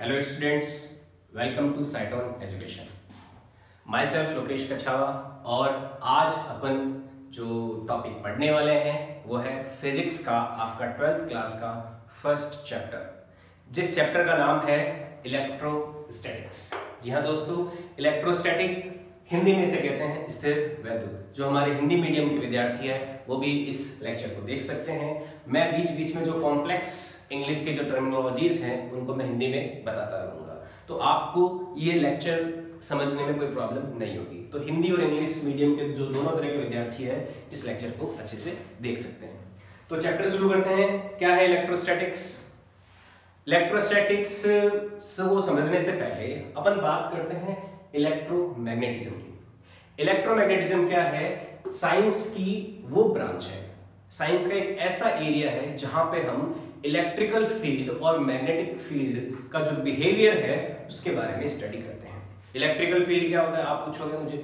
Hello students, welcome to साइटोन education. Myself Lokesh Kachhawa और आज अपन जो टॉपिक पढ़ने वाले हैं वो है फिजिक्स का आपका 12th क्लास का फर्स्ट चैप्टर, जिस चैप्टर का नाम है इलेक्ट्रोस्टैटिक्स। जी हाँ दोस्तों, इलेक्ट्रोस्टैटिक हिंदी में से कहते हैं स्थिर वैद्युत। जो हमारे हिंदी मीडियम के विद्यार्थी हैं वो भी इस लेक्चर को देख सकते हैं। मैं बीच बीच में जो कॉम्प्लेक्स इंग्लिश के जो टर्मिनोलॉजीज हैं उनको मैं हिंदी में बताता रहूंगा, तो आपको ये लेक्चर समझने में कोई प्रॉब्लम नहीं होगी। तो हिंदी और इंग्लिश मीडियम के जो दोनों तरह के विद्यार्थी हैं इस लेक्चर को अच्छे से देख सकते हैं। तो चैप्टर शुरू करते हैं। क्या है इलेक्ट्रोस्टैटिक्स? इलेक्ट्रोस्टैटिक्स को समझने से पहले अपन बात करते हैं इलेक्ट्रोमैग्नेटिज्म की। इलेक्ट्रोमैग्नेटिज्म क्या है? साइंस की वो ब्रांच है, साइंस का एक ऐसा एरिया है जहां पे हम इलेक्ट्रिकल फील्ड और मैग्नेटिक फील्ड का जो बिहेवियर है उसके बारे में स्टडी करते हैं। इलेक्ट्रिकल फील्ड क्या होता है आप पूछोगे मुझे,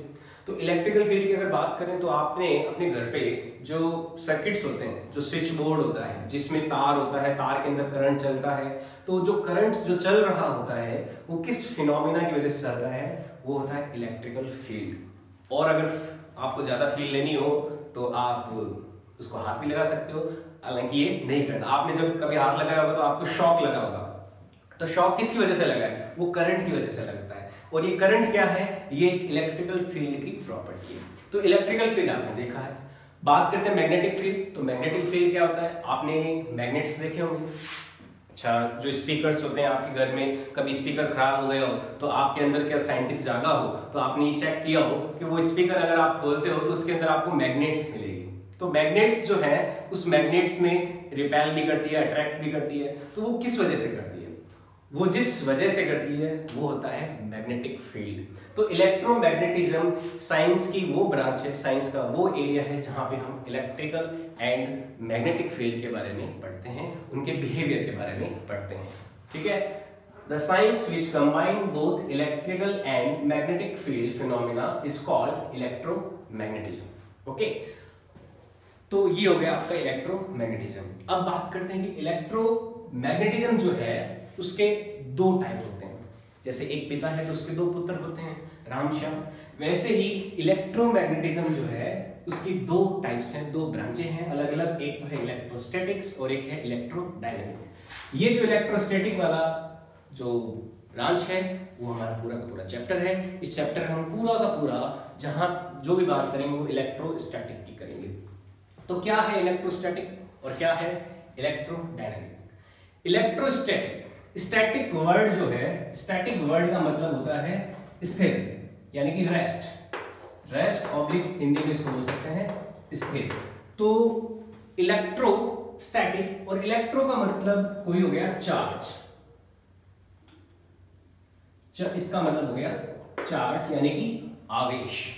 तो इलेक्ट्रिकल फील्ड की अगर बात करें तो आपने अपने घर पे जो सर्किट्स होते हैं, जो स्विच बोर्ड होता है जिसमें तार होता है, तार के अंदर करंट चलता है, तो जो करंट जो चल रहा होता है वो किस फिनोमिना की वजह से चल रहा है? वो होता है इलेक्ट्रिकल फील्ड। और अगर आपको ज्यादा फील लेनी हो तो आप उसको हाथ भी लगा सकते हो, हालांकि ये नहीं करना। आपने जब कभी हाथ लगाया होगा तो आपको शॉक लगा होगा, तो शॉक किसकी वजह से लगा है? वो करंट की वजह से लगता है। और ये करंट क्या है? ये एक इलेक्ट्रिकल फील्ड की प्रॉपर्टी है। तो इलेक्ट्रिकल फील्ड आपने देखा है। बात करते हैं मैग्नेटिक फील्ड। तो मैग्नेटिक फील्ड क्या होता है? आपने मैग्नेट्स देखे होंगे। अच्छा, जो स्पीकर्स होते हैं आपके घर में, कभी स्पीकर खराब हो गया हो तो आपके अंदर क्या साइंटिस्ट जागा हो तो आपने ये चेक किया हो कि वो स्पीकर अगर आप खोलते हो तो उसके अंदर आपको मैग्नेट्स मिलेगी। तो मैग्नेट्स जो है उस मैग्नेट्स में रिपेल भी करती है, अट्रैक्ट भी करती है। तो वो किस वजह से करती है? वो जिस वजह से करती है वो होता है मैग्नेटिक फील्ड। तो इलेक्ट्रोमैग्नेटिज्म साइंस की वो ब्रांच है, साइंस का वो एरिया है जहां पे हम इलेक्ट्रिकल एंड मैग्नेटिक फील्ड के बारे में पढ़ते हैं, उनके बिहेवियर के बारे में पढ़ते हैं। ठीक है, the science which combine both electrical and magnetic field phenomena is called electromagnetism. Okay, तो ये हो गया आपका इलेक्ट्रोमैग्नेटिज्म। अब बात करते हैं कि इलेक्ट्रोमैग्नेटिज्म जो है उसके दो टाइप होते हैं। जैसे एक पिता है तो उसके दो पुत्र होते हैं, राम श्याम। वैसे ही इलेक्ट्रोमैग्नेटिज्म जो है उसकी दो टाइप्स हैं, दो ब्रांचें हैं अलग अलग। एक तो है इलेक्ट्रोस्टैटिक्स और एक है इलेक्ट्रोडायनेमिक। ये जो इलेक्ट्रोस्टैटिक वाला जो ब्रांच है वो हमारा पूरा का पूरा चैप्टर है। इस चैप्टर में हम पूरा का पूरा जहां जो भी बात करेंगे वो इलेक्ट्रोस्टैटिक की करेंगे। तो क्या है इलेक्ट्रोस्टैटिक और क्या है इलेक्ट्रोडायनेमिक? इलेक्ट्रोस्टैटिक, स्टैटिक वर्ड जो है, स्टैटिक वर्ड का मतलब होता है स्थिर, यानी कि रेस्ट ऑब्लिक हिंदी में इसको बोल सकते हैं स्थिर। तो इलेक्ट्रोस्टैटिक, और इलेक्ट्रो का मतलब कोई हो गया चार्ज, इसका मतलब हो गया चार्ज यानी कि आवेश।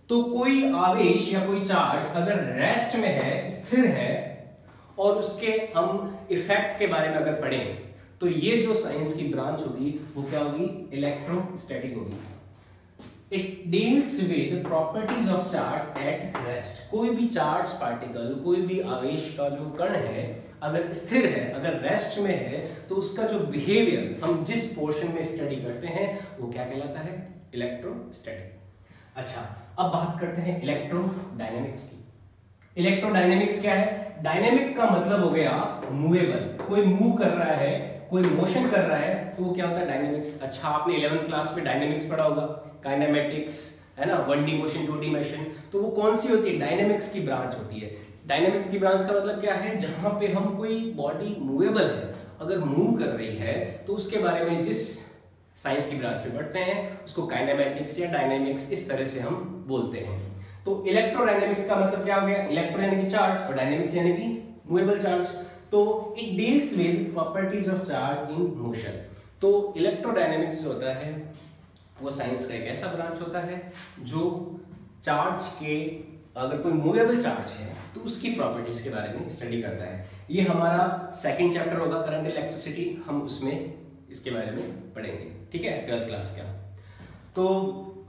तो कोई आवेश या कोई चार्ज अगर रेस्ट में है, स्थिर है, और उसके हम इफेक्ट के बारे में अगर पढ़ें तो ये जो साइंस की ब्रांच होगी वो क्या होगी? इलेक्ट्रोस्टैटिक होगी। It deals with properties of charge at rest. कोई भी चार्ज पार्टिकल, कोई भी आवेश का जो कण है अगर स्थिर है, अगर रेस्ट में है, तो उसका जो बिहेवियर हम जिस पोर्शन में स्टडी करते हैं वो क्या कहलाता है? इलेक्ट्रोस्टैटिक। अच्छा, अब बात करते हैं इलेक्ट्रोडायनेमिक्स की। इलेक्ट्रोडायनेमिक्स क्या है? डायनेमिक का मतलब हो गया मूवेबल, कोई मूव कर रहा है, कोई मोशन कर रहा है, तो वो क्या होता है? डायनेमिक्स। अच्छा, आपने 11th क्लास में डायनेमिक्स पढ़ा होगा, काइनेमेटिक्स है ना, 1D मोशन 2D मोशन। तो वो कौन सी होती है? डायनेमिक्स की ब्रांच होती है। डायनेमिक्स की ब्रांच का मतलब क्या है? जहां पे हम कोई बॉडी मूवेबल है, अगर मूव कर रही है तो उसके बारे में जिस साइंस की ब्रांच में पढ़ते हैं उसको काइनेमेटिक्स या डायनेमिक्स इस तरह से हम बोलते हैं। तो इलेक्ट्रोडायनेमिक्स का मतलब क्या हो गया? इलेक्ट्रो यानी कि चार्ज और डायनेमिक्स यानी कि मूवेबल चार्ज। तो it deals with properties of charge in motion. तो इलेक्ट्रोडायनेमिक्स जो होता है वो साइंस का एक ऐसा ब्रांच होता है जो चार्ज के, अगर कोई मूवेबल चार्ज है तो उसकी प्रॉपर्टीज के बारे में स्टडी करता है। ये हमारा सेकंड चैप्टर होगा, करंट इलेक्ट्रिसिटी, हम उसमें इसके बारे में पढ़ेंगे। ठीक है, 12th क्लास का। तो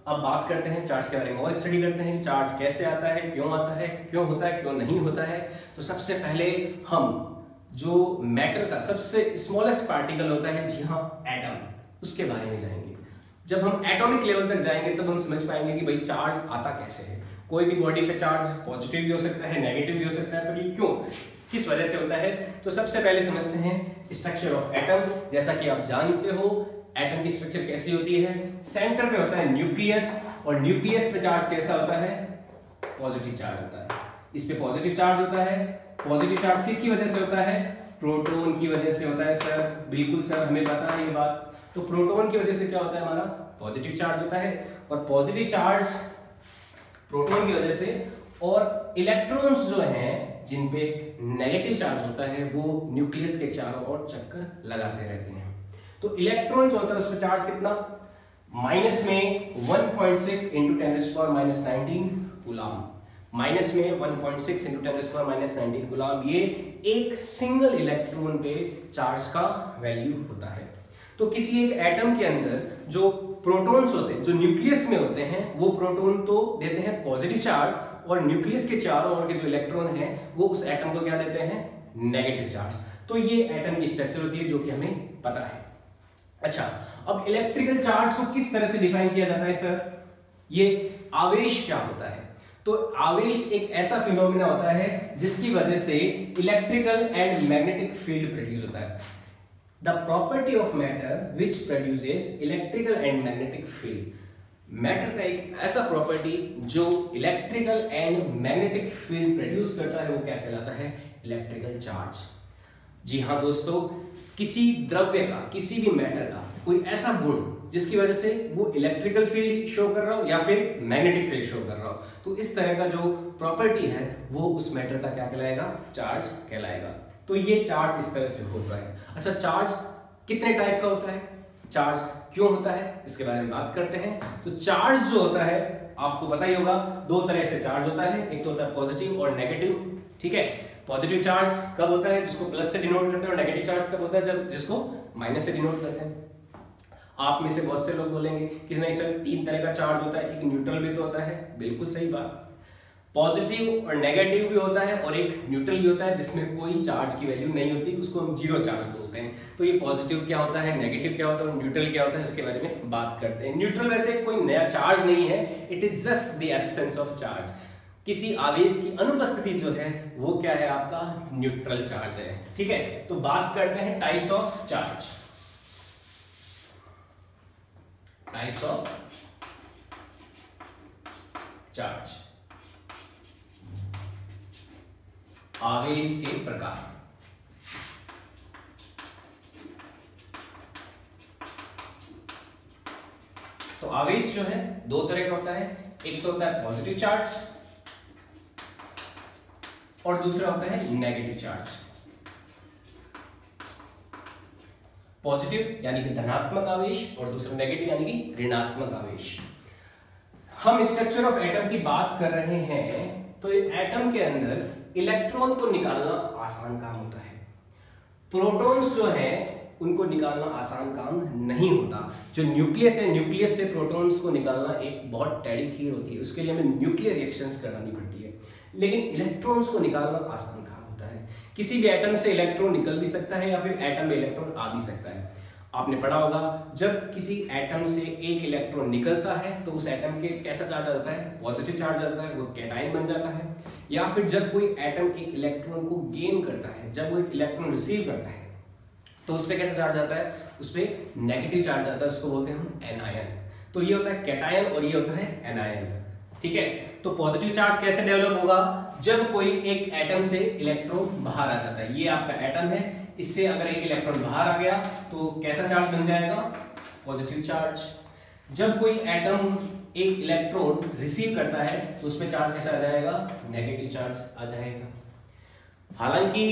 अब बात करते हैं चार्ज के बारे में और स्टडी करते हैं कि चार्ज कैसे आता है, क्यों आता है, क्यों होता है, क्यों नहीं होता है। तो सबसे पहले हम जो मैटर का सबसे स्मॉलेस्ट पार्टिकल होता है, जी हाँ एटम, उसके बारे में जाएंगे। जब हम एटॉमिक लेवल तक जाएंगे तब हम समझ पाएंगे कि भाई चार्ज आता कैसे है। कोई भी बॉडी पे चार्ज पॉजिटिव भी हो सकता है, नेगेटिव भी हो सकता है, पर ये क्यों होता है, किस वजह से होता है। तो सबसे पहले समझते हैं स्ट्रक्चर ऑफ एटम। जैसा कि आप जानते हो एटम की स्ट्रक्चर कैसी होती है, सेंटर पे होता है न्यूक्लियस, और न्यूक्लियस पे चार्ज कैसा होता है, पॉजिटिव चार्ज होता है। इस पे पॉजिटिव चार्ज होता है। पॉजिटिव चार्ज किसकी वजह से होता है, प्रोटॉन की वजह से होता है। सर बिल्कुल सर, हमें पता है ये बात। तो प्रोटॉन की वजह से क्या होता है, हमारा पॉजिटिव चार्ज होता है, और पॉजिटिव चार्ज प्रोटॉन की वजह से, और इलेक्ट्रॉन्स जो हैं जिन पे नेगेटिव चार्ज होता है वो न्यूक्लियस के चारों ओर चक्कर लगाते रहते हैं। तो इलेक्ट्रॉन जो होता है उसमें चार्ज कितना, माइनस में 1.6 इंटू 10⁻⁻19 कूलम, माइनस में 1.6 इंटू 10⁻⁻19 कूलम, ये एक सिंगल इलेक्ट्रॉन पे चार्ज का वैल्यू होता है। तो किसी एक एटम के अंदर जो प्रोटॉन्स होते हैं, जो न्यूक्लियस में होते हैं, वो प्रोटॉन तो देते हैं पॉजिटिव चार्ज, और न्यूक्लियस के चारों ओर के जो इलेक्ट्रॉन हैं वो उस एटम को क्या देते हैं, नेगेटिव चार्ज। तो ये एटम की स्ट्रक्चर होती है जो कि हमें पता है। अच्छा, अब इलेक्ट्रिकल चार्ज को किस तरह से डिफाइन किया जाता है सर, ये आवेश क्या होता है। तो आवेश एक ऐसा फिनोमेना होता है जिसकी वजह से electrical and magnetic field produce होता है। The property of matter which produces electrical and magnetic field. Matter का एक ऐसा प्रॉपर्टी जो electrical and magnetic field produce करता है वो क्या कहलाता है, इलेक्ट्रिकल चार्ज। जी हाँ दोस्तों, किसी द्रव्य का, किसी भी मैटर का कोई ऐसा गुण जिसकी वजह से वो इलेक्ट्रिकल फील्ड शो कर रहा हो या फिर मैग्नेटिक फील्ड शो कर रहा हो, तो इस तरह का जो प्रॉपर्टी है वो उस मैटर का क्या कहलाएगा, चार्ज कहलाएगा। तो ये चार्ज इस तरह से होता है। अच्छा, चार्ज कितने टाइप का होता है, चार्ज क्यों होता है, इसके बारे में बात करते हैं। तो चार्ज जो होता है आपको पता ही होगा, दो तरह से चार्ज होता है, एक तो होता है पॉजिटिव और नेगेटिव। ठीक है, पॉजिटिव चार्ज कब होता है, जिसको प्लस से डिनोट करते हैं, और नेगेटिव चार्ज कब होता है, जब जिसको माइनस से डिनोट करते हैं। आप में से बहुत से लोग बोलेंगे कि नहीं सर, तीन तरह का चार्ज होता है, एक न्यूट्रल भी तो होता है। बिल्कुल सही बात, पॉजिटिव और नेगेटिव भी होता है, और एक न्यूट्रल भी होता है जिसमें कोई चार्ज की वैल्यू नहीं होती, उसको हम जीरो चार्ज बोलते हैं। तो ये पॉजिटिव क्या होता है, नेगेटिव क्या होता है, और न्यूट्रल क्या होता है, इसके बारे में बात करते हैं। न्यूट्रल वैसे कोई नया चार्ज नहीं है, it is just the absence of charge. किसी आवेश की अनुपस्थिति जो है वो क्या है, आपका न्यूट्रल चार्ज है। ठीक है, तो बात करते हैं types of charge. Types of charge, आवेश के प्रकार। तो आवेश जो है दो तरह का होता है, एक तो होता है पॉजिटिव चार्ज और दूसरा होता है नेगेटिव चार्ज। पॉजिटिव यानी कि धनात्मक आवेश, और दूसरा नेगेटिव यानी कि ऋणात्मक आवेश। हम स्ट्रक्चर ऑफ एटम की बात कर रहे हैं, तो एटम के अंदर इलेक्ट्रॉन को निकालना आसान काम होता है, प्रोटॉन्स जो है उनको निकालना आसान काम नहीं होता। जो न्यूक्लियस है, न्यूक्लियस से प्रोटॉन्स को निकालना एक बहुत टेढ़ी खीर होती है, उसके लिए हमें न्यूक्लियर रिएक्शंस करानी पड़ती है। लेकिन इलेक्ट्रॉन्स को निकालना आसान काम होता है। किसी भी एटम से इलेक्ट्रॉन निकल भी सकता है या फिर एटम में इलेक्ट्रॉन आ भी सकता है। आपने पढ़ा होगा, जब किसी एटम से एक इलेक्ट्रॉन निकलता है तो उस एटम के कैसा चार्ज आता है, पॉजिटिव चार्ज आता है, वो कैटायन बन जाता है। या फिर जब कोई एटम एक इलेक्ट्रॉन को गेन करता है, जब वो एक इलेक्ट्रॉन रिसीव करता है, तो उस पर कैसा चार्ज आता है, उस पर नेगेटिव चार्ज आता है, उसको बोलते हैं हम एनायन। तो ये होता है कैटायन और ये होता है एनायन। ठीक है, तो पॉजिटिव चार्ज कैसे डेवलप होगा, जब कोई एक एटम से इलेक्ट्रॉन बाहर आ जाता है। ये आपका एटम है, इससे अगर एक इलेक्ट्रॉन बाहर आ गया तो कैसा चार्ज बन जाएगा, पॉजिटिव चार्ज। जब कोई एटम एक इलेक्ट्रॉन रिसीव करता है तो उसमें चार्ज कैसा आ जाएगा, नेगेटिव चार्ज आ जाएगा। हालांकि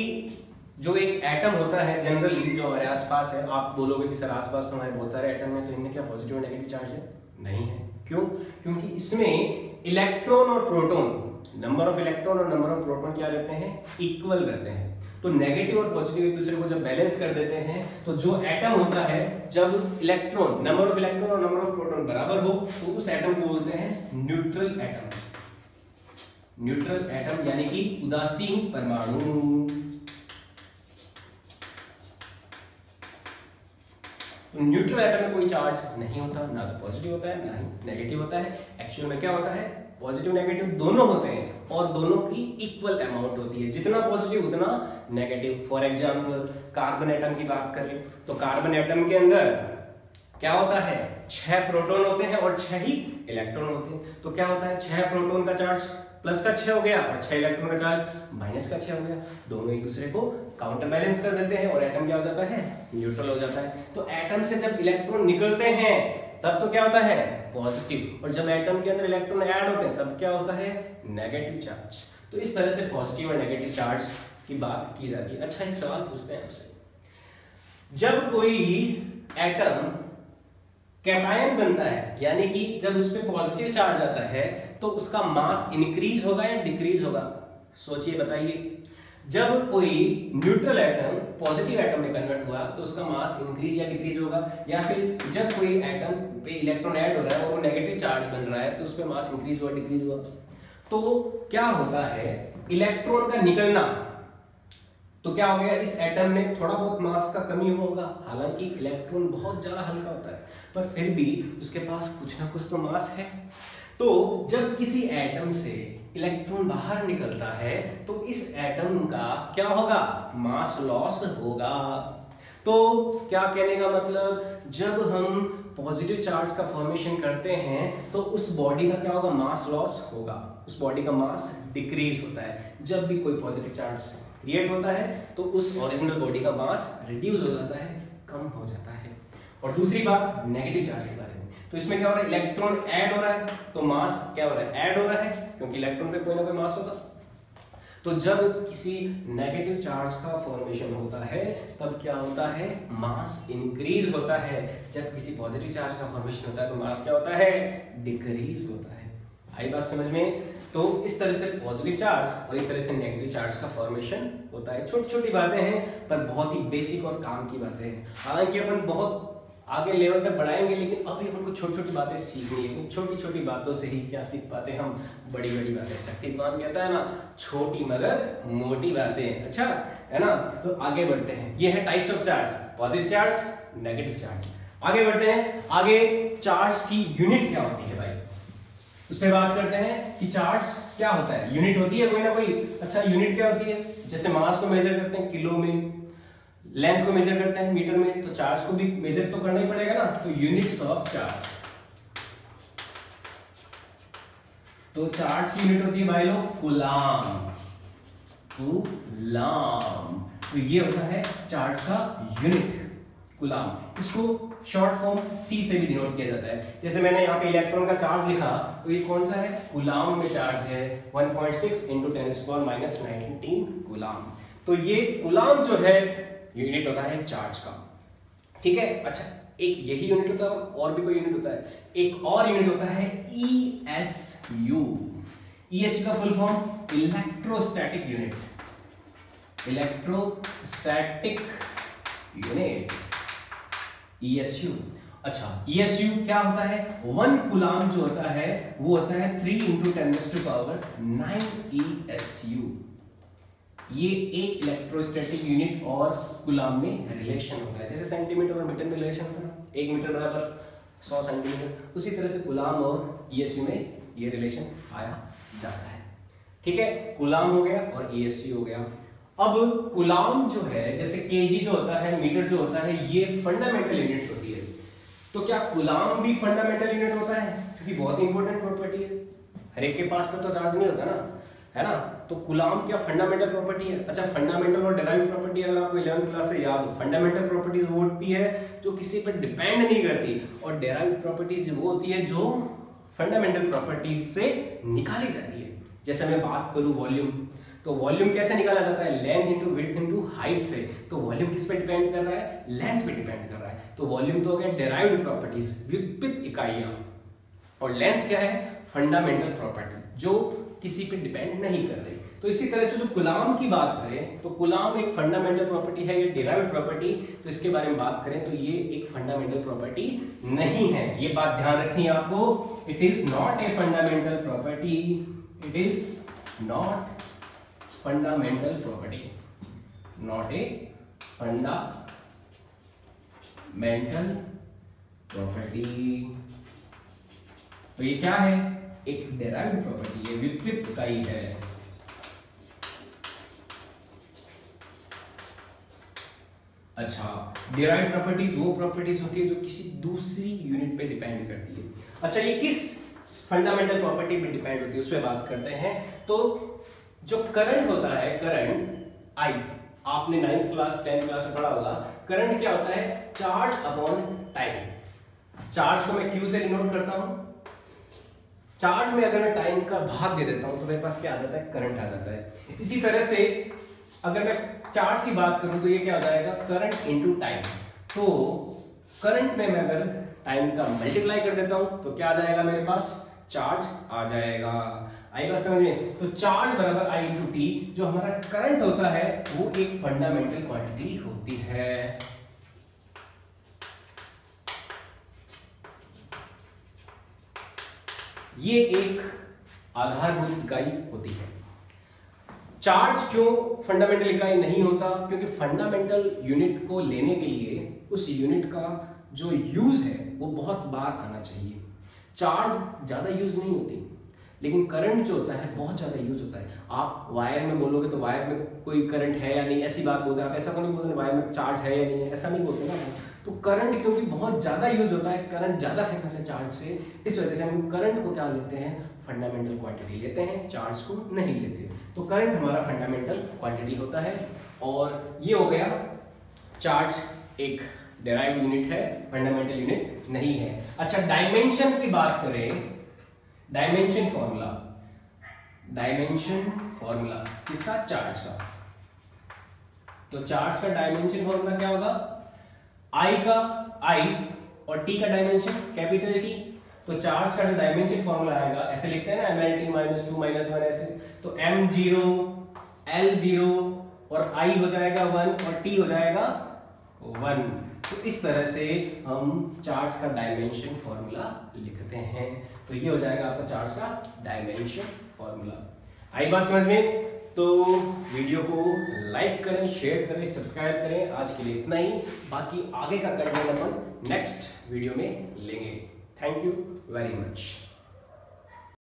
जो एक एटम होता है जनरली जो हमारे आसपास है, आप बोलोगे कि सर आसपास तो हमारे बहुत सारे एटम हैं, तो इनमें क्या पॉजिटिव और नेगेटिव चार्ज है? नहीं है। क्यों? क्योंकि इसमें इलेक्ट्रॉन और प्रोटॉन, नंबर ऑफ इलेक्ट्रॉन और नंबर ऑफ प्रोटॉन क्या रहते हैं, इक्वल रहते हैं। तो नेगेटिव और पॉजिटिव एक दूसरे को जब बैलेंस कर देते हैं, तो जो एटम होता है, जब इलेक्ट्रॉन, नंबर ऑफ इलेक्ट्रॉन और नंबर ऑफ प्रोटॉन बराबर हो, तो उस एटम को बोलते हैं न्यूट्रल एटम। न्यूट्रल एटम यानी कि उदासीन परमाणु। तो न्यूट्रल एटम में कोई चार्ज नहीं होता, ना तो पॉजिटिव होता है ना ही नेगेटिव होता है। एक्चुअल में क्या होता है, पॉजिटिव नेगेटिव दोनों होते हैं और दोनों की इक्वल अमाउंट होती है, जितना पॉजिटिव उतना negative. For example carbon atom की बात करें तो कार्बन एटम के अंदर क्या होता है, 6 प्रोटॉन होते हैं और 6 ही इलेक्ट्रॉन होते हैं। तो क्या होता है, 6 प्रोटॉन का चार्ज प्लस का 6 हो गया और 6 इलेक्ट्रॉन का चार्ज माइनस का 6 हो गया। दोनों एक दूसरे को काउंटर बैलेंस कर देते हैं और एटम क्या हो जाता है, न्यूट्रल हो जाता है। तो एटम से जब इलेक्ट्रॉन निकलते हैं तब तो क्या होता है, पॉजिटिव, और जब एटम के अंदर इलेक्ट्रॉन ऐड होते हैं तब क्या होता है, नेगेटिव चार्ज। तो इस तरह से पॉजिटिव और नेगेटिव चार्ज की बात की जाती है। अच्छा, एक सवाल पूछते हैं आपसे, जब कोई एटम कैटायन बनता है, यानी कि जब उस पर पॉजिटिव चार्ज आता है तो उसका मास इंक्रीज होगा या डिक्रीज होगा? सोचिए, बताइए। जब कोई न्यूट्रल एटम पॉजिटिव एटम में कन्वर्ट हुआ तो उसका मास इंक्रीज या डिक्रीज होगा, या फिर जब कोई एटम पे इलेक्ट्रॉन ऐड हो रहा है और वो नेगेटिव चार्ज बन रहा है तो उस पे मास इंक्रीज हुआ डिक्रीज हुआ? तो क्या होता है, इलेक्ट्रॉन का निकलना, तो क्या हो गया, इस एटम में थोड़ा बहुत मास का कमी होगा, हालांकि इलेक्ट्रॉन बहुत ज्यादा हल्का होता है पर फिर भी उसके पास कुछ ना कुछ तो मास है। तो जब किसी एटम से इलेक्ट्रॉन बाहर निकलता है तो इस एटम का क्या होगा, मास लॉस होगा। तो क्या कहने का मतलब, जब हम पॉजिटिव चार्ज का फॉर्मेशन करते हैं तो उस बॉडी का क्या होगा, मास लॉस होगा, उस बॉडी का मास डिक्रीज होता है। जब भी कोई पॉजिटिव चार्ज क्रिएट होता है तो उस ओरिजिनल बॉडी का मास रिड्यूस हो जाता है, कम हो जाता है। और दूसरी बात नेगेटिव चार्ज के बारे में, तो इसमें क्या हो रहा है, इलेक्ट्रॉन ऐड हो रहा है तो मास क्या हो रहा है, ऐड हो रहा है, क्योंकि इलेक्ट्रॉन पे कोई ना कोई मास होगा। तो जब किसी नेगेटिव चार्ज का फॉर्मेशन होता है तब क्या होता है, मास इंक्रीज होता है। जब किसी पॉजिटिव चार्ज का फॉर्मेशन होता है तो मास क्या होता है, डिक्रीज होता है। आई बात समझ में? तो इस तरह से पॉजिटिव चार्ज और इस तरह से नेगेटिव चार्ज का फॉर्मेशन होता है। छोटी छोटी बातें हैं पर बहुत ही बेसिक और काम की बातें हैं। हालांकि अपन बहुत आगे लेवल तक बढ़ाएंगे लेकिन अभी हमको छोटी छोटी बातें सीखनी है, क्योंकि छोटी छोटी बातों से ही क्या सीख पाते हैं हम, बड़ी बड़ी बातें। शक्तिमान कहता है ना, छोटी मगर मोटी बातें। अच्छा है ना, तो आगे बढ़ते हैं। ये है types of charge, positive charge, negative charge. आगे बढ़ते हैं, आगे चार्ज की यूनिट क्या होती है भाई, उस पर बात करते हैं कि चार्ज क्या होता है, यूनिट होती है कोई ना कोई। अच्छा, यूनिट क्या होती है, जैसे मास को मेजर करते हैं किलो में, लेंथ को मेजर करते हैं मीटर में, तो चार्ज को भी मेजर तो करना ही पड़ेगा ना। तो यूनिट्स ऑफ चार्ज, तो चार्ज की यूनिट होती है भाई लोग कूलाम, कूलाम। तो ये होता है चार्ज का यूनिट, कूलाम। इसको शॉर्ट फॉर्म C से भी डिनोट किया जाता है। जैसे मैंने यहाँ पे इलेक्ट्रॉन का चार्ज लिखा तो ये कौन सा है, कूलाम में चार्ज है, 1.6 × 10⁻⁻19 कूलाम। तो ये कूलाम जो है यूनिट होता है चार्ज का, ठीक है। अच्छा, एक यही यूनिट होता है और भी कोई यूनिट होता है, एक और यूनिट होता है ESU। ESU का full form electrostatic unit, electrostatic unit, ESU। अच्छा, ESU क्या होता है, 1 कूलाम जो होता है वो होता है 3 × 10⁹ ESU। ये एक इलेक्ट्रोस्टैटिक यूनिट और कूलाम में रिलेशन होता है। जैसे सेंटीमीटर और मीटर में रिलेशन होता है ना, 1 मीटर बराबर 100 सेंटीमीटर, उसी तरह से कूलाम और ESU में ये रिलेशन पाया जाता है, ठीक है। कूलाम हो गया और ESU हो गया। अब कूलाम जो है, जैसे केजी जो होता है, मीटर जो होता है, ये फंडामेंटल यूनिट्स होती है। तो क्या कूलाम भी फंडामेंटल यूनिट होता है, क्योंकि बहुत इंपॉर्टेंट प्रॉपर्टी है, हर एक के पास में तो चार्ज नहीं होता ना, है ना। तो कूलाम क्या फंडामेंटल प्रॉपर्टी है। अच्छा, फंडामेंटल और डेराइव्ड प्रॉपर्टी अगर आपको 11th क्लास से याद हो, फंडामेंटल प्रॉपर्टीज वो होती है जो किसी पर डिपेंड नहीं करती, और डेराइव्ड प्रॉपर्टीज वो होती है जो फंडामेंटल प्रॉपर्टीज से निकाली जाती है। जैसे मैं बात करूं वॉल्यूम, तो वॉल्यूम कैसे निकाला जाता है, length into width into height से। तो वॉल्यूम किस पे डिपेंड कर रहा है, लेंथ पे डिपेंड कर रहा है। तो वॉल्यूम तो हो गया डेराइव्ड प्रॉपर्टीज, व्युत्पन्न इकाइयां, और लेंथ क्या है, फंडामेंटल प्रॉपर्टी जो किसी पे डिपेंड नहीं कर रही। तो इसी तरह से जो कूलाम की बात करें तो कूलाम एक फंडामेंटल प्रॉपर्टी है, ये डिराइव्ड प्रॉपर्टी। तो इसके बारे में बात करें तो ये एक फंडामेंटल प्रॉपर्टी नहीं है, ये बात ध्यान रखनी है आपको। It is not a fundamental property, it is not fundamental property, not a fundamental mental property. तो ये क्या है, एक डेराइव्ड प्रॉपर्टी है, व्युत्पन्न इकाई है। अच्छा, डिराइव्ड प्रॉपर्टीज वो प्रॉपर्टीज होती है जो किसी दूसरी यूनिट पे डिपेंड करती है। अच्छा, ये किस फंडामेंटल प्रॉपर्टी पे डिपेंड होती है उस पर बात करते हैं। तो जो करंट होता है, करंट आई, आपने 9th क्लास 10th क्लास में पढ़ा होगा। करंट क्या होता है, चार्ज अपॉन टाइम। चार्ज को मैं क्यू से डिनोट करता हूं। चार्ज में अगर मैं टाइम का भाग दे देता हूं तो मेरे पास क्या आ जाता है, करंट आ जाता है। इसी तरह से अगर मैं चार्ज की बात करूं तो ये क्या हो जाएगा, करंट इनटू टाइम। तो करंट में मैं अगर टाइम का मल्टीप्लाई कर देता हूं तो क्या आ जाएगा, मेरे पास चार्ज आ जाएगा। आई बात समझ में। तो चार्ज बराबर आई इंटू टी। जो हमारा करंट होता है वो एक फंडामेंटल क्वांटिटी होती है। ये एक आधारभूत इकाई होती है। चार्ज क्यों फंडामेंटल इकाई नहीं होता, क्योंकि फंडामेंटल यूनिट को लेने के लिए उस यूनिट का जो यूज है वो बहुत बार आना चाहिए। चार्ज ज्यादा यूज नहीं होती, लेकिन करंट जो होता है बहुत ज्यादा यूज होता है। आप वायर में बोलोगे तो वायर में कोई करंट है या नहीं, ऐसी बात बोलते हैं आप। ऐसा तो नहीं बोलते वायर में चार्ज है या नहीं है, ऐसा नहीं बोलते ना। तो करंट क्योंकि बहुत ज्यादा यूज होता है, करंट ज्यादा फेमस है चार्ज से, इस वजह से हम करंट को क्या लेते हैं, फंडामेंटल क्वांटिटी लेते हैं, चार्ज को नहीं लेते। तो करंट हमारा फंडामेंटल क्वांटिटी होता है। और ये हो गया, चार्ज एक डेराइव्ड यूनिट है, फंडामेंटल यूनिट नहीं है। अच्छा, डायमेंशन की बात करें, डायमेंशन फॉर्मूला, डायमेंशन फॉर्मूला किसका, चार्ज का। तो चार्ज का डायमेंशन फॉर्मूला क्या होगा, आई का आई और टी का डायमेंशन कैपिटल टी। तो चार्ज का जो डायमेंशन फॉर्मूला आएगा, ऐसे लिखते हैं ना, mlt -2 -1 ऐसे। तो m0 l0 और i हो जाएगा 1 और t हो जाएगा 1। तो इस तरह से हम चार्ज का डायमेंशन फॉर्मूला लिखते हैं। तो ये हो जाएगा आपका चार्ज का डायमेंशन फॉर्मूला। आई बात समझ में। तो वीडियो को लाइक करें, शेयर करें, सब्सक्राइब करें। आज के लिए इतना ही, बाकी आगे का कंटेंट अपन नेक्स्ट वीडियो में लेंगे। Thank you very much.